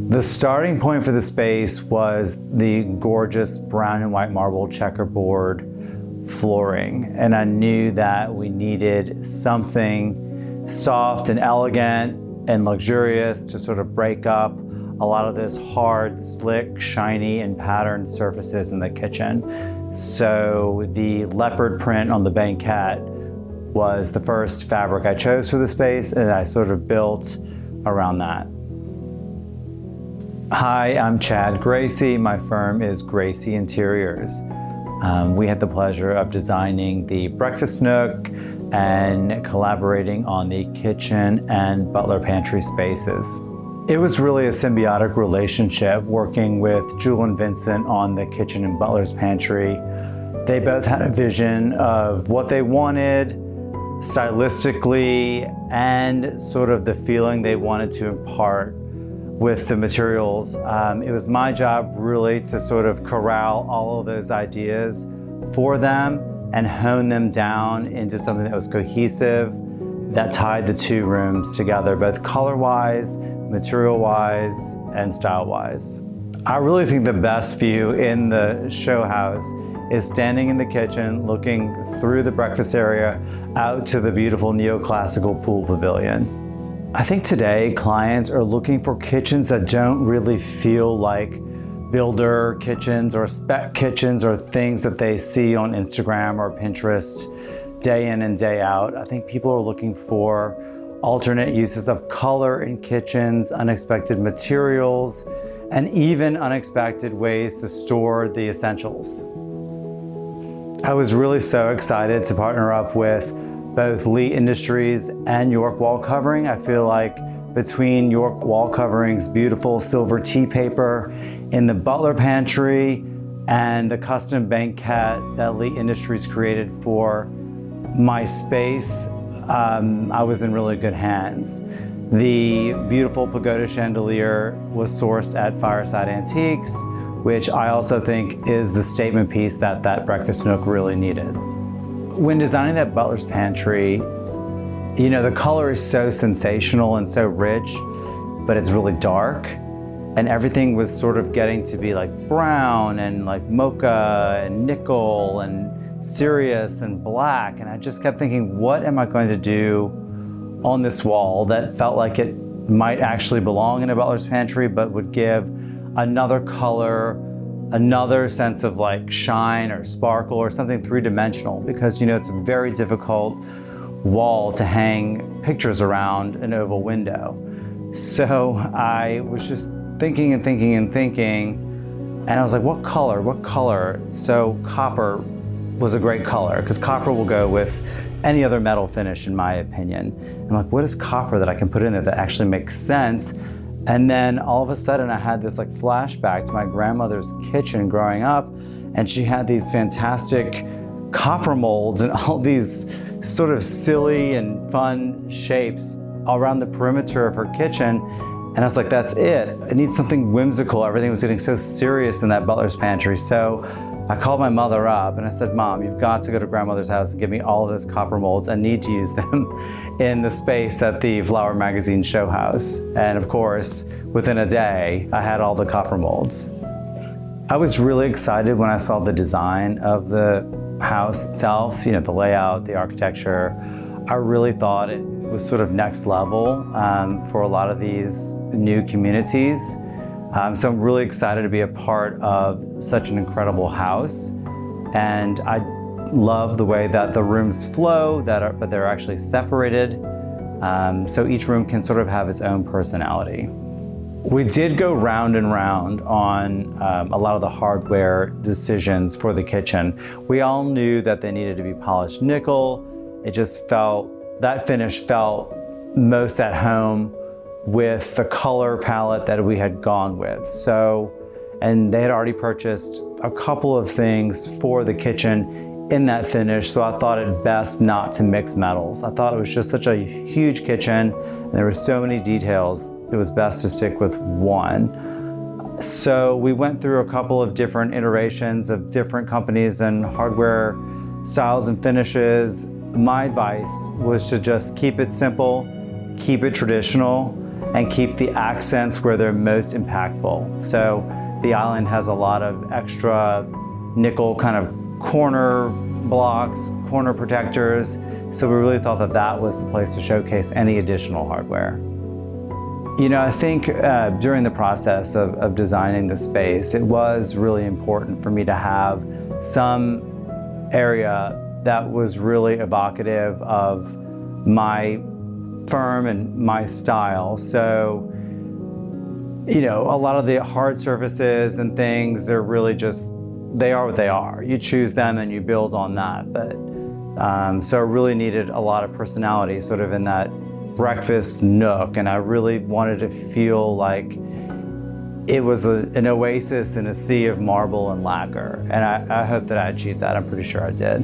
The starting point for the space was the gorgeous brown and white marble checkerboard flooring. And I knew that we needed something soft and elegant and luxurious to sort of break up a lot of this hard, slick, shiny, and patterned surfaces in the kitchen. So the leopard print on the banquette was the first fabric I chose for the space, and I sort of built around that. Hi, I'm Chad Graci. My firm is Graci Interiors. We had the pleasure of designing the breakfast nook and collaborating on the kitchen and Butler pantry spaces. It was really a symbiotic relationship working with Jewel and Vincent on the kitchen and Butler's pantry. They both had a vision of what they wanted stylistically and sort of the feeling they wanted to impart with the materials. It was my job really to sort of corral all of those ideas for them and hone them down into something that was cohesive, that tied the two rooms together, both color-wise, material-wise, and style-wise. I really think the best view in the show house is standing in the kitchen, looking through the breakfast area out to the beautiful neoclassical pool pavilion. I think today clients are looking for kitchens that don't really feel like builder kitchens or spec kitchens or things that they see on Instagram or Pinterest day in and day out. I think people are looking for alternate uses of color in kitchens, unexpected materials, and even unexpected ways to store the essentials. I was really so excited to partner up with both Lee Industries and York Wall Covering. I feel like between York Wall Covering's beautiful silver tea paper in the Butler pantry and the custom banquette that Lee Industries created for my space, I was in really good hands. The beautiful pagoda chandelier was sourced at Fireside Antiques, which I also think is the statement piece that that breakfast nook really needed. When designing that Butler's pantry, you know, the color is so sensational and so rich, but it's really dark. And everything was sort of getting to be like brown and like mocha and nickel and serious and black. And I just kept thinking, what am I going to do on this wall that felt like it might actually belong in a Butler's pantry, but would give another color, another sense of like shine or sparkle or something three-dimensional, because you know it's a very difficult wall to hang pictures around an oval window. So I was just thinking and thinking and thinking, and I was like, what color, what color? So copper was a great color, because copper will go with any other metal finish in my opinion. I'm like, what is copper that I can put in there that actually makes sense? And then all of a sudden I had this like flashback to my grandmother's kitchen growing up, and she had these fantastic copper molds and all these sort of silly and fun shapes around the perimeter of her kitchen. And I was like, that's it. I need something whimsical. Everything was getting so serious in that Butler's pantry. So I called my mother up and I said, Mom, you've got to go to grandmother's house and give me all of those copper molds. I need to use them in the space at the Flower magazine Showhouse. And of course, within a day, I had all the copper molds. I was really excited when I saw the design of the house itself, you know, the layout, the architecture. I really thought it was sort of next level for a lot of these new communities. So I'm really excited to be a part of such an incredible house. And I love the way that the rooms flow, but they're actually separated. So each room can sort of have its own personality. We did go round and round on a lot of the hardware decisions for the kitchen. We all knew that they needed to be polished nickel. It just felt, that finish felt most at home with the color palette that we had gone with. So, and they had already purchased a couple of things for the kitchen in that finish, so I thought it best not to mix metals. I thought it was just such a huge kitchen, and there were so many details, it was best to stick with one. So we went through a couple of different iterations of different companies and hardware styles and finishes. My advice was to just keep it simple, keep it traditional, and keep the accents where they're most impactful. So the island has a lot of extra nickel kind of corner blocks, corner protectors. So we really thought that that was the place to showcase any additional hardware. You know, I think during the process of designing the space, it was really important for me to have some area that was really evocative of my firm and my style. So, you know, a lot of the hard surfaces and things are really just, they are what they are. You choose them and you build on that. But so I really needed a lot of personality sort of in that breakfast nook, and I really wanted to feel like it was an oasis in a sea of marble and lacquer, and I hope that I achieved that. I'm pretty sure I did.